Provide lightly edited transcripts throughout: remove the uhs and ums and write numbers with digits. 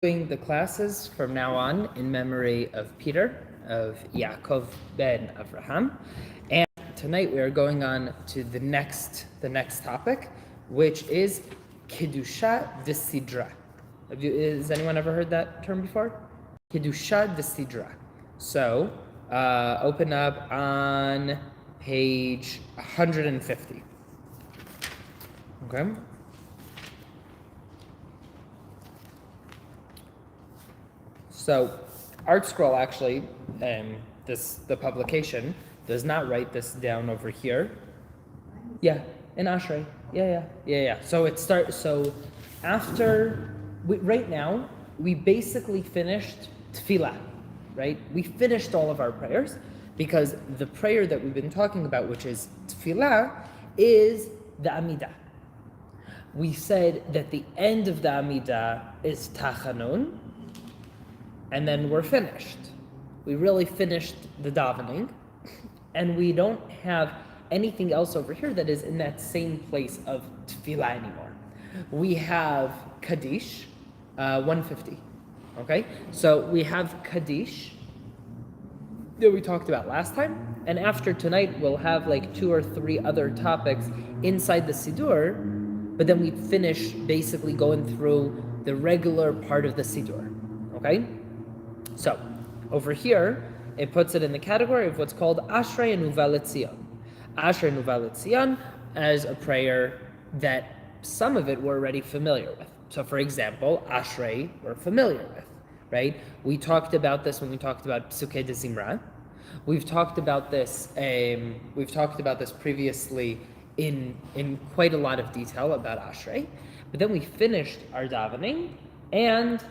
Doing the classes from now on in memory of Peter, of Yaakov ben Avraham, and tonight we are going on to the next topic, which is Kedusha de Sidra. Has anyone ever heard that term before? Kedusha de Sidra. So open up on page 150. Okay. So, ArtScroll actually, the publication does not write this down over here. Yeah, in Asheri. Yeah. So right now we basically finished tefillah, right? We finished all of our prayers because the prayer that we've been talking about, which is tefillah, is the Amidah. We said that the end of the Amidah is Tachanun, and then we're finished. We really finished the davening, and we don't have anything else over here that is in that same place of tefillah anymore. We have Kaddish, 150. Okay, so we have Kaddish that we talked about last time, and after tonight we'll have like 2 or 3 other topics inside the Siddur, but then we finish basically going through the regular part of the Siddur. Okay. So, over here, it puts it in the category of what's called Asheri Uva Letzion. Asheri Uva Letzion as a prayer that some of it we're already familiar with. So, for example, Ashrei we're familiar with, right? We talked about this when we talked about Psukei de Zimra. We've talked about this previously in quite a lot of detail about Ashrei. But then we finished our davening and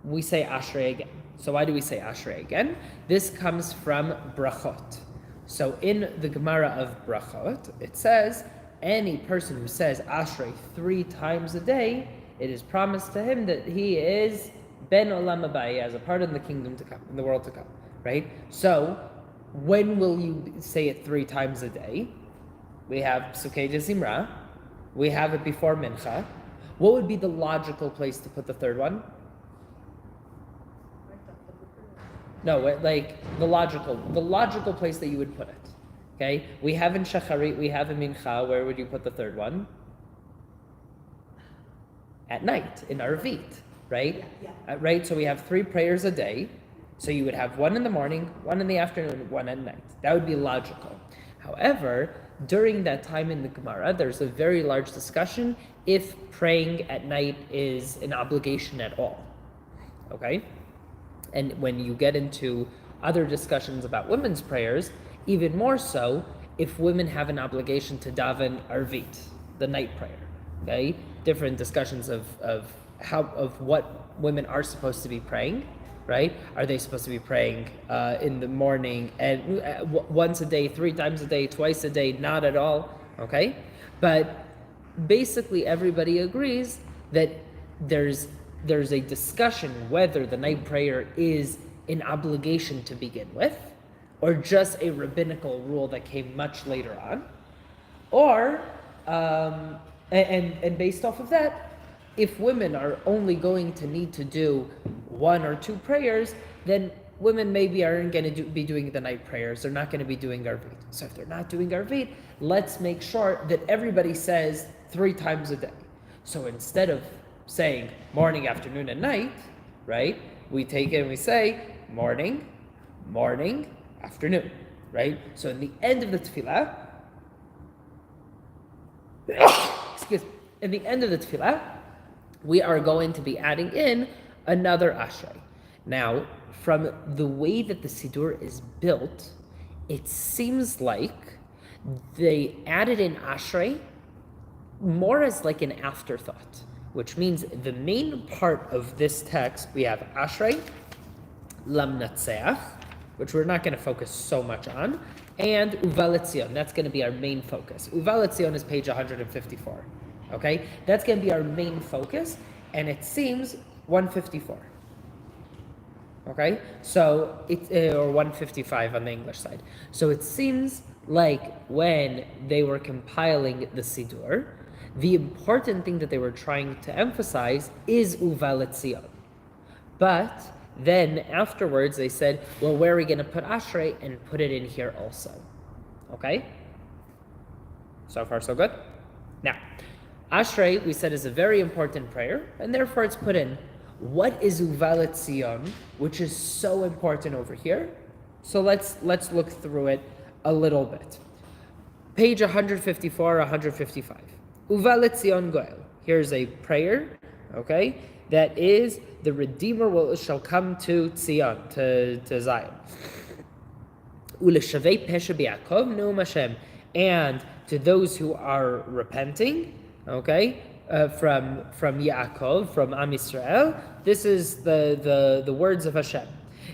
we say Ashrei again. So why do we say Ashrei again? This comes from Brachot. So in the Gemara of Brachot, it says, any person who says Ashrei 3 times a day, it is promised to him that he is Ben Olam Haba, as a part of the kingdom to come, in the world to come, right? So when will you say it 3 times a day? We have Psukei de Zimra. We have it before Mincha. What would be the logical place to put the third one? No, like the logical place that you would put it. Okay, we have in Shacharit, we have in Mincha. Where would you put the third one? At night in Arvit, right? Yeah. Right. So we have 3 prayers a day. So you would have 1 in the morning, 1 in the afternoon, 1 at night. That would be logical. However, during that time in the Gemara, there's a very large discussion if praying at night is an obligation at all. Okay. And when you get into other discussions about women's prayers, even more so if women have an obligation to daven Arvit, the night prayer. Okay, different discussions of what women are supposed to be praying. Right? Are they supposed to be praying in the morning and once a day, 3 times a day, twice a day, not at all? Okay, but basically everybody agrees that there's a discussion whether the night prayer is an obligation to begin with, or just a rabbinical rule that came much later on, or and based off of that, if women are only going to need to do 1 or 2 prayers, then women maybe aren't going to be doing the night prayers. They're not going to be doing Arvit. So if they're not doing Arvit, let's make sure that everybody says 3 times a day. So instead of saying morning, afternoon, and night, right? We take it and we say morning, afternoon, right? So in the end of the tefillah, we are going to be adding in another Ashrei. Now, from the way that the Siddur is built, it seems like they added in Ashrei more as like an afterthought, which means the main part of this text, we have Ashrei, Lamnatseach, which we're not going to focus so much on, and Uva Letzion. That's going to be our main focus. Uva Letzion is page 154. Okay, that's going to be our main focus, and it seems 154. Okay, so it's or 155 on the English side. So it seems like when they were compiling the Siddur, the important thing that they were trying to emphasize is Uva Letzion. But then afterwards they said, well, where are we going to put Ashrei? And put it in here also. Okay? So far, so good? Now, Ashrei, we said, is a very important prayer, and therefore it's put in. What is Uva Letzion, which is so important over here? So let's look through it a little bit. Page 154, 155. Uva Letzion Goel. Here's a prayer, okay, that is the Redeemer shall come to Tzion, to Zion. Uleshavei pesha b'Yaakov neum Hashem, and to those who are repenting, okay, from Yaakov, from Am Yisrael, this is the words of Hashem.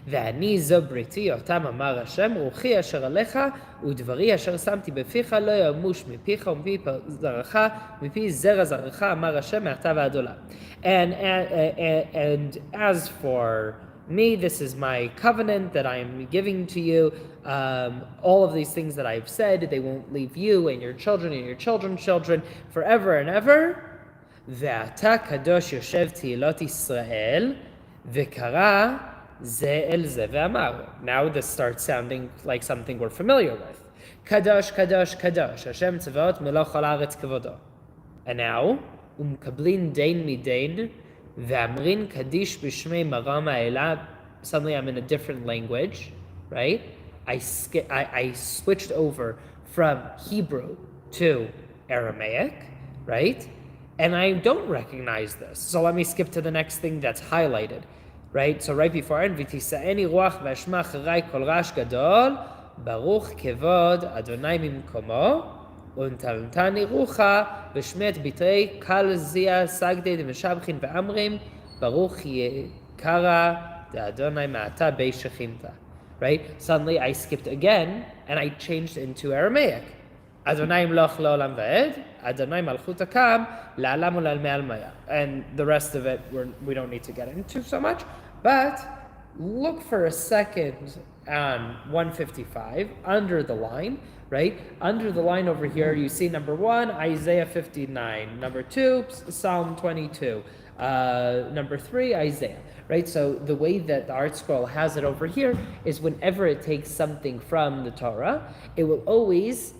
ואני זו בריתי אותם אמר השם רוחי אשר עליך ודברי אשר שמתי בפיך לא ימוש מפיך ומפי זרעך ומפי זרע זרעך אמר השם מעתה ועד עולם. And as for me, this is my covenant that I am giving to you. All of these things that I've said, they won't leave you and your children's children forever and ever. ואתה קדוש יושב תהילות ישראל וקרא זה אל זה ואמר. Now this starts sounding like something we're familiar with. קדוש, קדוש, קדוש, השם צבאות מלוא כל הארץ כבודו. And now, ומקבלין דין מדין, ואמרין קדיש בשמי מרם האלה. Suddenly I'm in a different language, right? I switched over from Hebrew to Aramaic, right? And I don't recognize this. So let me skip to the next thing that's highlighted. Right? So right before it, V'tisa'eni ruach v'ashma charai kol rash gadol, baruch kevod Adonai mimkomo, untaltani rucha v'shmet bitrei kal zia sagdei v'shabchin v'amrim, baruch yekara d'Adonai ma'ata be'shechimta. Right? Suddenly I skipped again, and I changed into Aramaic. Adonai mloch le'olam va'ed, Adonai malchut hakam, la'alam u'la'almei almaya. And the rest of it, we don't need to get into so much. But look for a second on 155, under the line, right? Under the line over here, you see number 1, Isaiah 59. Number 2, Psalm 22. Number 3, Isaiah, right? So the way that the Art Scroll has it over here is whenever it takes something from the Torah, it will always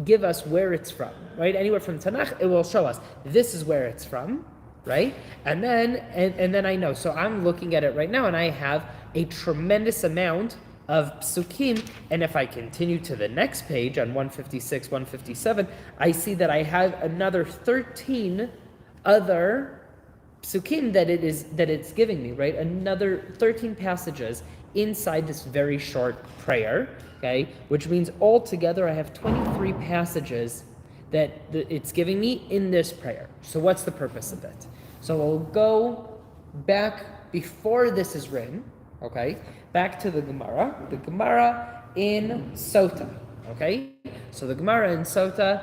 give us where it's from, right? Anywhere from Tanakh, it will show us this is where it's from, right? And then I know. So I'm looking at it right now, and I have a tremendous amount of psukim. And if I continue to the next page on 156, 157, I see that I have another 13 other psukim that it's giving me, right? Another 13 passages inside this very short prayer. Okay, which means altogether I have 23 passages that it's giving me in this prayer. So what's the purpose of it? So we'll go back before this is written, okay, back to the Gemara in Sota, okay? So the Gemara in Sota,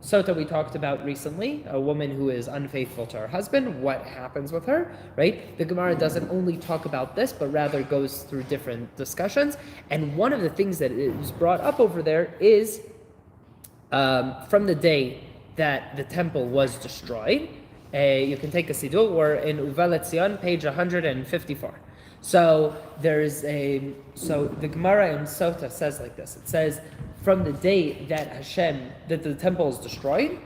Sota we talked about recently, a woman who is unfaithful to her husband, what happens with her, right? The Gemara doesn't only talk about this, but rather goes through different discussions. And one of the things that is brought up over there is from the day that the temple was destroyed. You can take a siddur, we're in Uva Letzion, page 154. So the Gemara in Sota says like this. It says, from the day that the temple is destroyed,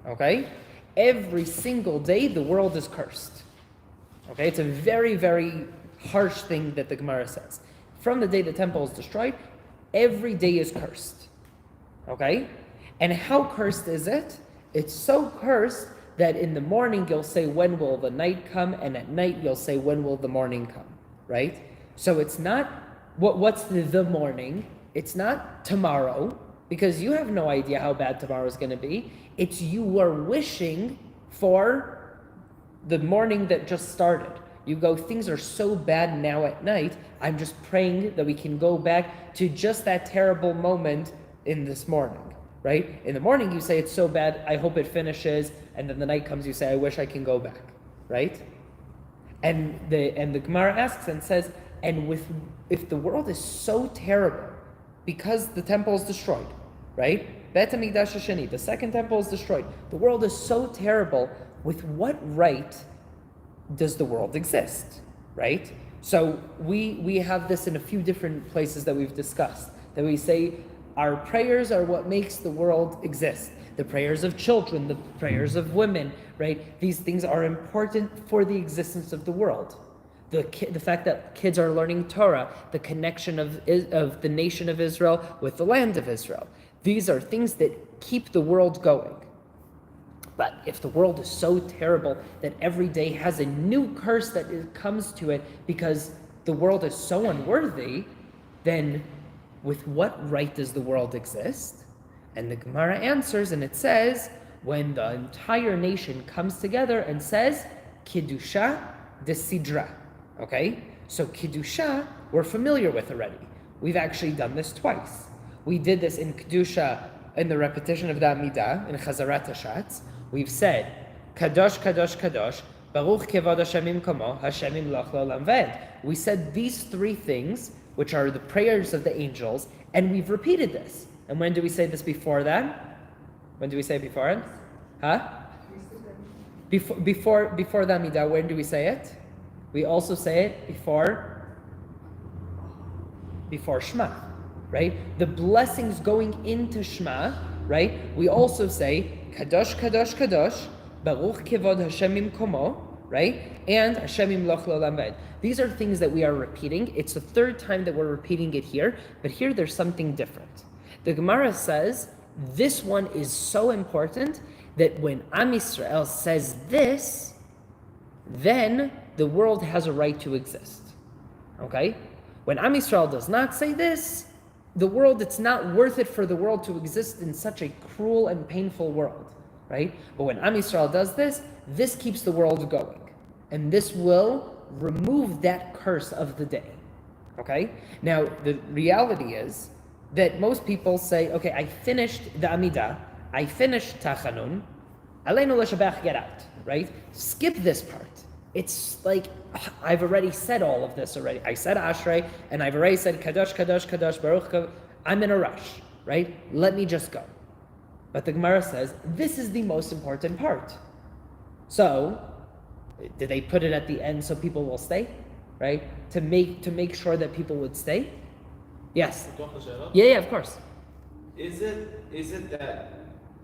okay, every single day the world is cursed. Okay, it's a very, very harsh thing that the Gemara says. From the day the temple is destroyed, every day is cursed. Okay? And how cursed is it? It's so cursed that in the morning you'll say, when will the night come? And at night you'll say, when will the morning come? Right? So it's not, what's the morning? It's not tomorrow, because you have no idea how bad tomorrow is going to be. It's you are wishing for the morning that just started. You go, things are so bad now at night, I'm just praying that we can go back to just that terrible moment in this morning, right? In the morning you say, it's so bad, I hope it finishes, and then the night comes, you say, I wish I can go back, right? And the Gemara asks and says, if the world is so terrible, because the temple is destroyed, right? Bet HaMikdash Hasheni, the second temple is destroyed. The world is so terrible. With what right does the world exist? right? So we have this in a few different places that we've discussed, that we say our prayers are what makes the world exist. The prayers of children, the prayers of women, right? These things are important for the existence of the world. The fact that kids are learning Torah, the connection of the nation of Israel with the land of Israel. These are things that keep the world going. But if the world is so terrible that every day has a new curse that comes to it because the world is so unworthy, then with what right does the world exist? And the Gemara answers, and it says, when the entire nation comes together and says, Kiddusha desidra. Okay? So Kiddusha, we're familiar with already. We've actually done this twice. We did this in Kiddusha, in the repetition of the Amidah, in Chazarat Hashatz. We've said, Kadosh, Kadosh, Kadosh, Baruch Kevod Hashemim Komo, Hashemim Loch L'Olam Vaed. We said these three things, which are the prayers of the angels, and we've repeated this. And when do we say this before that? When do we say it before it? Huh? Before the Amidah, when do we say it? We also say it before Shema, right? The blessings going into Shema, right? We also say, Kadosh, Kadosh, Kadosh, Baruch Kevod Hashemim Komo, right? And Hashemim Loch L'Olam Vaed. These are things that we are repeating. It's the third time that we're repeating it here, but here there's something different. The Gemara says, this one is so important that when Am Yisrael says this, then the world has a right to exist. Okay? When Am Yisrael does not say this, the world, it's not worth it for the world to exist in such a cruel and painful world, right? But when Am Yisrael does this, this keeps the world going. And this will remove that curse of the day, okay? Now, the reality is that most people say, okay, I finished the Amidah, I finished Tachanun, Aleinu L'Shabach, get out, right? Skip this part. It's like, I've already said all of this already. I said Ashrei, and I've already said Kadosh, Kadosh, Kadosh, Baruch. I'm in a rush, right? Let me just go. But the Gemara says, this is the most important part. So, did they put it at the end so people will stay, right? To make sure that people would stay? Yes. Yeah, of course. Is it that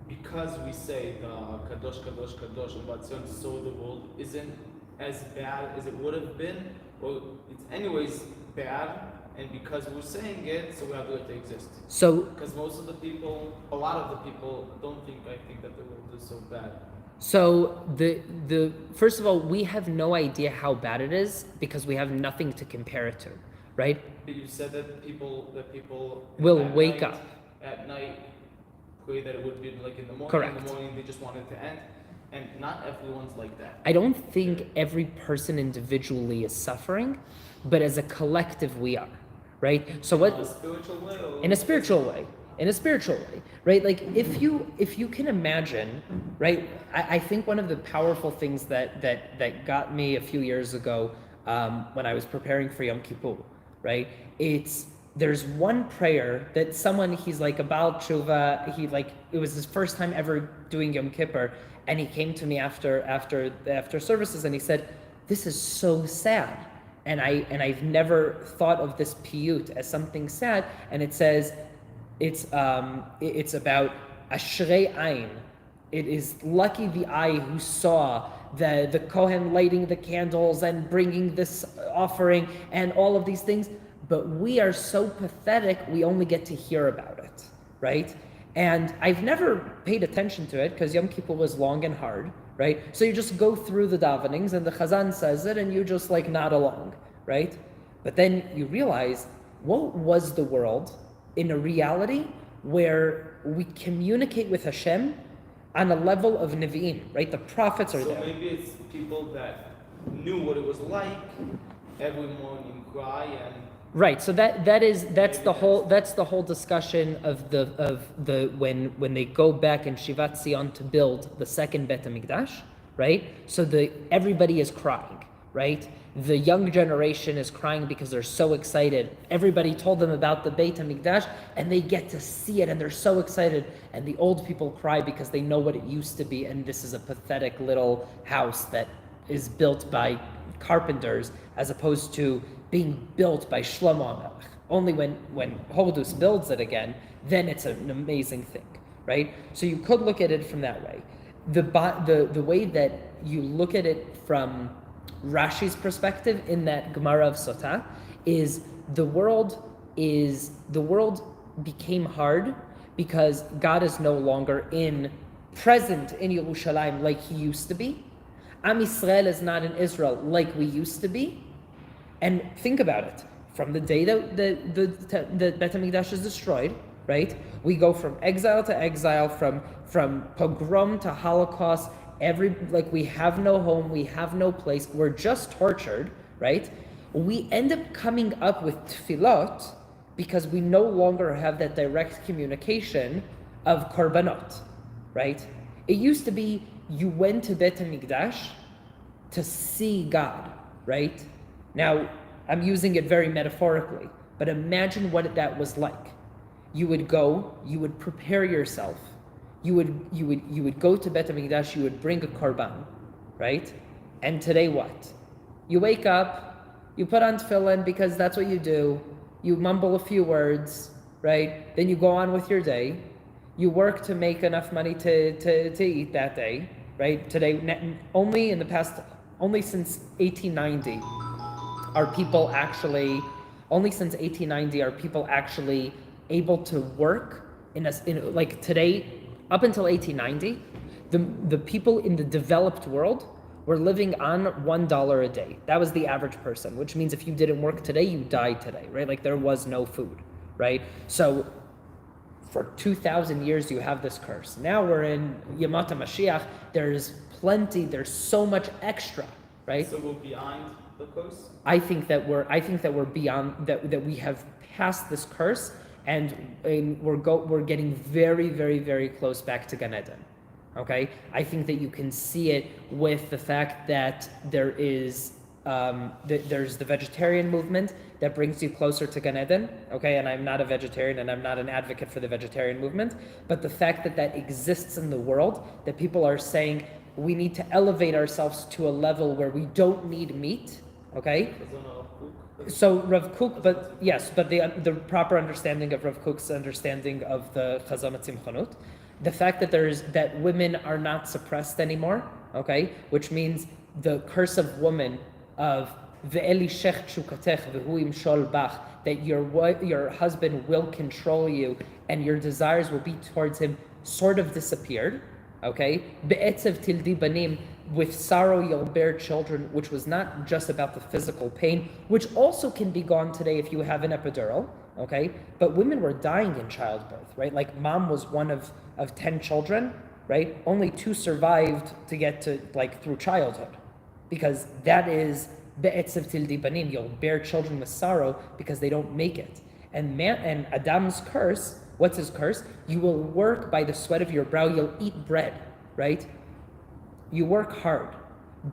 because we say the Kadosh, Kadosh, Kadosh, Uva Letzion, so the world isn't as bad as it would have been, or it's anyways bad, and because we're saying it, so we have to let it exist. So, because most of the people, a lot of the people, I think that the world is so bad. So the first of all, we have no idea how bad it is because we have nothing to compare it to, right? But you said that people will wake up at night, pray that it would be like in the morning. Correct. In the morning, they just want it to end. And not everyone's like that. I don't think every person individually is suffering, but as a collective we are, right? So what? In a spiritual way. In a spiritual way, right? Like if you can imagine, right? I think one of the powerful things that got me a few years ago when I was preparing for Yom Kippur, right? There's one prayer that he's like a Baal Tshuva, it was his first time ever doing Yom Kippur, and he came to me after services and he said, this is so sad. And I've never thought of this piyut as something sad. And it says, it's about Ashrei Ayin. It is lucky the eye who saw the Kohen lighting the candles and bringing this offering and all of these things. But we are so pathetic, we only get to hear about it, right? And I've never paid attention to it because Yom Kippur was long and hard, right? So you just go through the davenings and the Chazan says it and you just like nod along, right? But then you realize, what was the world in a reality where we communicate with Hashem on a level of Nevi'im, right? The prophets are there. So maybe it's people that knew what it was like every morning cry and... Right, so that's the whole discussion of the when they go back in Shivat Zion to build the second Bet HaMikdash, right? So everybody is crying, right? The young generation is crying because they're so excited. Everybody told them about the Beit HaMikdash and they get to see it and they're so excited. And the old people cry because they know what it used to be and this is a pathetic little house that is built by carpenters as opposed to being built by Shlomo HaMelech. Only when Hodus builds it again, then it's an amazing thing, right? So you could look at it from that way. The way that you look at it from Rashi's perspective in that Gemara of Sotah is the world became hard because God is no longer present in Yerushalayim like he used to be. Am Yisrael is not in Israel like we used to be. And think about it. From the day that the Beit HaMikdash is destroyed, right? We go from exile to exile, from pogrom to Holocaust. We have no home, we have no place. We're just tortured, right? We end up coming up with tefillot because we no longer have that direct communication of korbanot, right? It used to be you went to Beit HaMikdash to see God, right? Now, I'm using it very metaphorically, but imagine what that was like. You would go, you would prepare yourself, you would go to Beit HaMikdash, you would bring a korban, right? And today what? You wake up, you put on tefillin because that's what you do, you mumble a few words, right? Then you go on with your day, you work to make enough money to eat that day, right? Today, only since 1890 are people actually able to work like today, up until 1890, the people in the developed world were living on $1 a day. That was the average person, which means if you didn't work today, you died today, right? Like there was no food, right? So for 2,000 years, you have this curse. Now we're in Yamata Mashiach. There's so much extra, right? So we're beyond the curse? I think that we're beyond that we have passed this curse, and we're getting very, very, very close back to Gan Eden. Okay, I think that you can see it with the fact that there's the vegetarian movement that brings you closer to Gan Eden. Okay, and I'm not a vegetarian and I'm not an advocate for the vegetarian movement, but the fact that exists in the world, that people are saying we need to elevate ourselves to a level where we don't need meat. Okay. So Rav Kook, but the proper understanding of Rav Kook's understanding of the Chazon Tzimchonut, the fact that women are not suppressed anymore, okay, which means the curse of woman of ve'eli shech shukatech v'hu imshol bach, that your husband will control you and your desires will be towards him, sort of disappeared, okay. Be'etzev tildi banim, with sorrow you'll bear children, which was not just about the physical pain, which also can be gone today if you have an epidural, okay? But women were dying in childbirth, right? Like mom was one of 10 children, right? Only 2 survived to get to through childhood, because that is be'etzev tildi banim. You'll bear children with sorrow because they don't make it. And Adam's curse, what's his curse? You will work by the sweat of your brow. You'll eat bread, right? You work hard,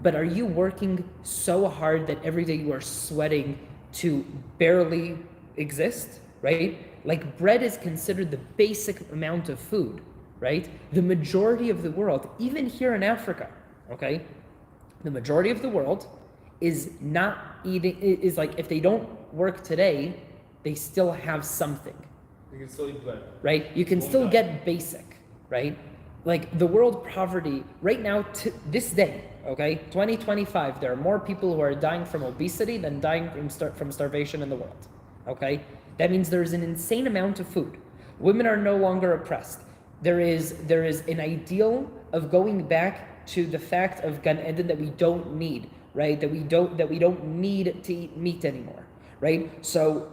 but are you working so hard that every day you are sweating to barely exist, right? Like bread is considered the basic amount of food, right? The majority of the world, even here in Africa, okay? The majority of the world is not eating, is like if they don't work today, they still have something. You can still eat bread. Right? You can still get basic, right? Like the world poverty right now, to this day, okay, 2025, there are more people who are dying from obesity than dying from starvation in the world, okay? That means there's an insane amount of food. Women are no longer oppressed. There is an ideal of going back to the fact of Gan Eden that we don't need, right? That we don't need to eat meat anymore, right? So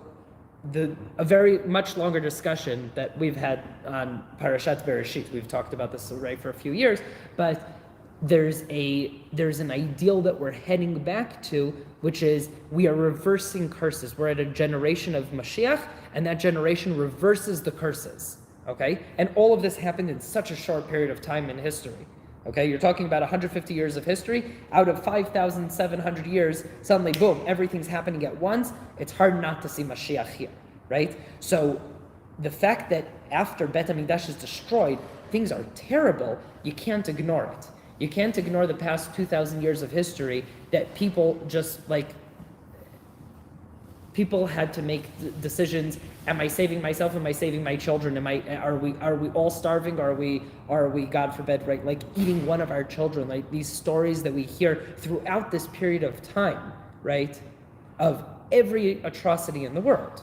a very much longer discussion that we've had on Parashat Bereshit. We've talked about this for a few years, but there's an ideal that we're heading back to, which is we are reversing curses. We're at a generation of Mashiach, and that generation reverses the curses. Okay, and all of this happened in such a short period of time in history. Okay, you're talking about 150 years of history. Out of 5,700 years, suddenly, boom, everything's happening at once. It's hard not to see Mashiach here, right? So the fact that after Beit HaMikdash is destroyed, things are terrible, you can't ignore it. You can't ignore the past 2,000 years of history that people had to make decisions. Am I saving myself? Am I saving my children? Are we all starving? Are we, God forbid, right? Like eating one of our children, like these stories that we hear throughout this period of time, right? Of every atrocity in the world.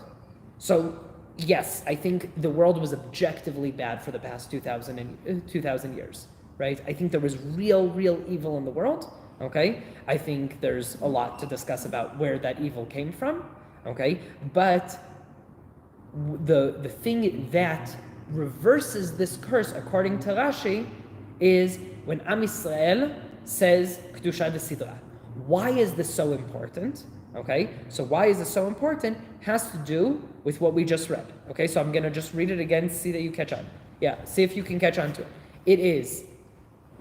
So yes, I think the world was objectively bad for the past 2,000 years, right? I think there was real evil in the world, okay? I think there's a lot to discuss about where that evil came from, okay? But the thing that reverses this curse, according to Rashi, is when Am Yisrael says Kedusha de Sidra. Why is this so important? Okay, so why is this so important? Has to do with what we just read. Okay, so I'm going to just read it again, see that you catch on. Yeah, see if you can catch on to it. It is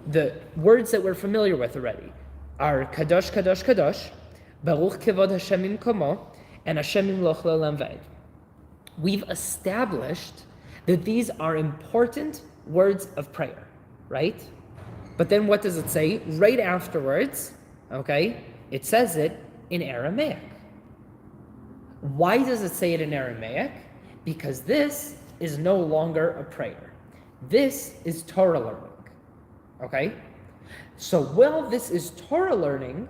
the words that we're familiar with already are Kadosh, Kadosh, Kadosh, Baruch Kevod Hashem Imkomo, and Hashem Imloch Le'olam Va'ed. We've established that these are important words of prayer, right? But then what does it say? Right afterwards, okay, it says it in Aramaic. Why does it say it in Aramaic? Because this is no longer a prayer. This is Torah learning. Okay? So while this is Torah learning,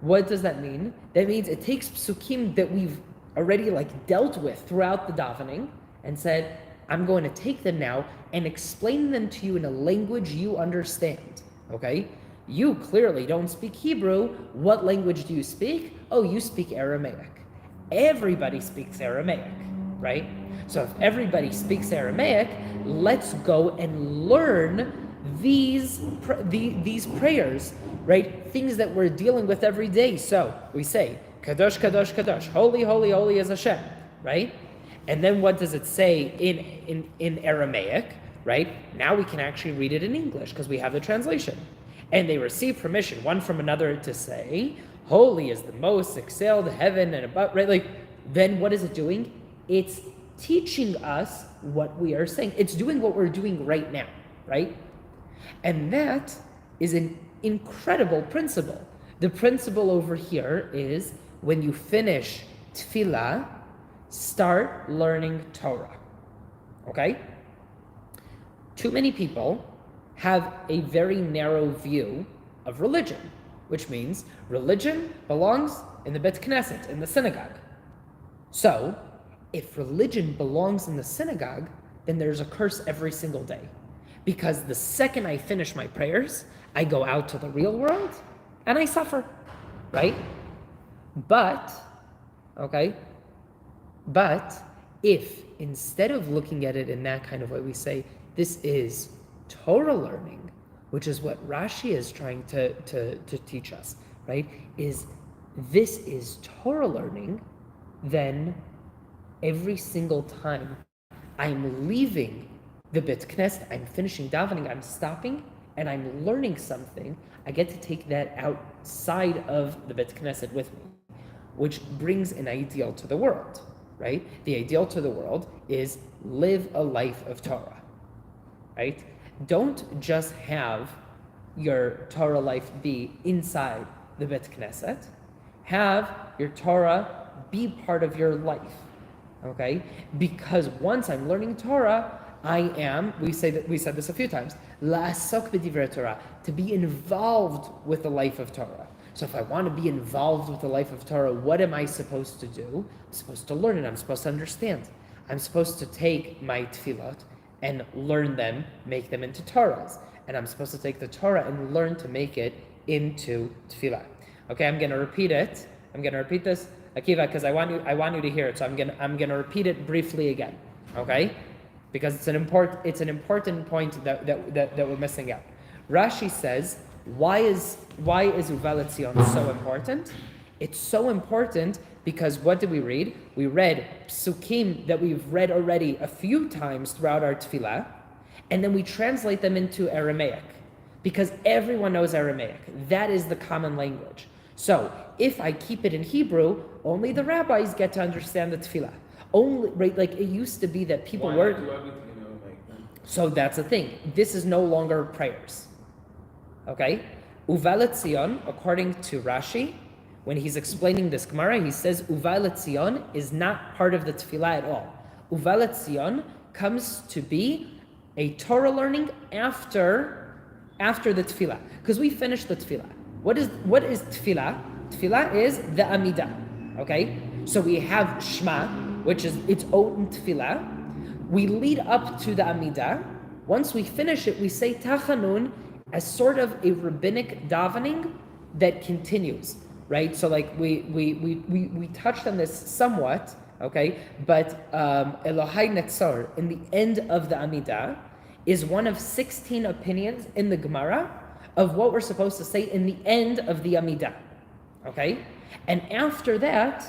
what does that mean? That means it takes psukim that we've already dealt with throughout the davening and said, I'm going to take them now and explain them to you in a language you understand. Okay? You clearly don't speak Hebrew. What language do you speak? Oh, you speak Aramaic. Everybody speaks Aramaic, right? So if everybody speaks Aramaic, let's go and learn these prayers, right? Things that we're dealing with every day. So we say, Kadosh, Kadosh, Kadosh, holy, holy, holy is Hashem, right? And then what does it say in Aramaic, right? Now we can actually read it in English because we have the translation. And they receive permission one from another to say, holy is the most exalted heaven and above, right? Then what is it doing? It's teaching us what we are saying. It's doing what we're doing right now, right? And that is an incredible principle. The principle over here is when you finish tefillah, start learning Torah, okay? Too many people have a very narrow view of religion, which means religion belongs in the Bet Knesset, in the synagogue. So, if religion belongs in the synagogue, then there's a curse every single day. Because the second I finish my prayers, I go out to the real world and I suffer, right? But if instead of looking at it in that kind of way, we say, this is Torah learning, which is what Rashi is trying to teach us, right? This is Torah learning, then every single time I'm leaving the Bet Knesset, I'm finishing davening, I'm stopping, and I'm learning something, I get to take that outside of the Bet Knesset with me, which brings an ideal to the world, right? The ideal to the world is live a life of Torah, right? Don't just have your Torah life be inside the Bet Knesset. Have your Torah be part of your life, okay? Because once I'm learning Torah, I am, we said this a few times, la'asok b'divrei Torah, to be involved with the life of Torah. So if I want to be involved with the life of Torah, what am I supposed to do? I'm supposed to learn it. I'm supposed to understand. I'm supposed to take my tefillot and learn them, make them into Torahs. And I'm supposed to take the Torah and learn to make it into tefillah. Okay, I'm going to repeat it. I'm going to repeat this, Akiva, because I want you to hear it. So I'm going to repeat it briefly again. Okay, because it's an important point that we're missing out. Rashi says, why is Uva Letzion so important? It's so important because what did we read? We read psukim that we've read already a few times throughout our tefillah, and then we translate them into Aramaic because everyone knows Aramaic. That is the common language. So if I keep it in Hebrew, only the rabbis get to understand the tefillah. Only, right? Like it used to be that people were. Do everything in Aramaic then? So that's the thing. This is no longer prayers. Okay? Uva Letzion, according to Rashi, when he's explaining this Gemara, he says Uva Letzion is not part of the tefillah at all. Uva Letzion comes to be a Torah learning after the tefillah, because we finished the tefillah. What is tefillah? Tefillah is the Amidah. Okay, so we have Shema, which is its own tefillah. We lead up to the Amidah. Once we finish it, we say Tachanun as sort of a rabbinic davening that continues, right? So like we touched on this somewhat, okay? But Elohai Netzar in the end of the Amidah is one of 16 opinions in the Gemara of what we're supposed to say in the end of the Amidah, okay? And after that,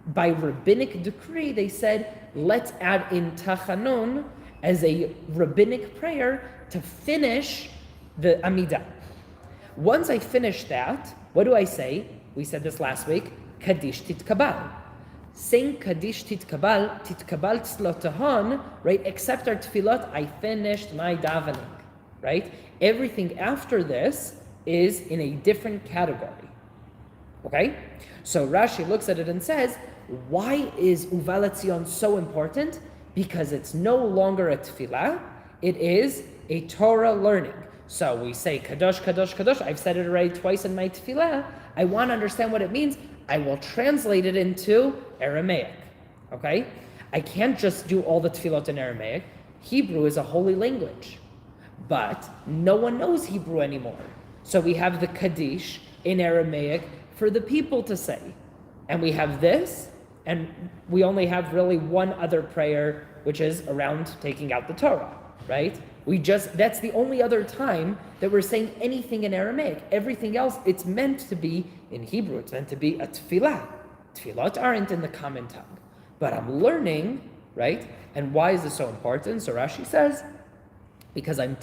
by rabbinic decree, they said, let's add in Tachanun as a rabbinic prayer to finish the Amidah. Once I finish that, what do I say? We said this last week, Kaddish Titkabal. Saying Kaddish Titkabal Tzlotahon, right? Except our tefillot, I finished my davening, right? Everything after this is in a different category. Okay? So Rashi looks at it and says, why is Uva Letzion so important? Because it's no longer a tefillah, it is a Torah learning. So we say Kadosh, Kadosh, Kadosh. I've said it already twice in my tefillah. I want to understand what it means. I will translate it into Aramaic. Okay? I can't just do all the tefillot in Aramaic. Hebrew is a holy language. But no one knows Hebrew anymore. So we have the Kaddish in Aramaic for the people to say. And we have this, and we only have really one other prayer, which is around taking out the Torah, right? That's the only other time that we're saying anything in Aramaic. Everything else, it's meant to be in Hebrew. It's meant to be a tefillah. Tefillot aren't in the common tongue. But I'm learning, right? And why is this so important? So Rashi says, because I'm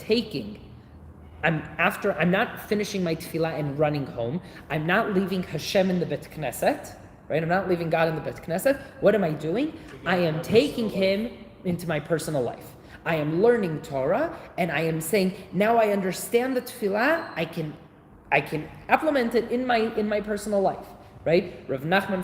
not finishing my tefillah and running home. I'm not leaving Hashem in the Bet Knesset, right? I'm not leaving God in the Bet Knesset. What am I doing? I am taking Him into my personal life. I am learning Torah, and I am saying, now I understand the tefillah, I can implement it in my personal life, right? Rav Nachman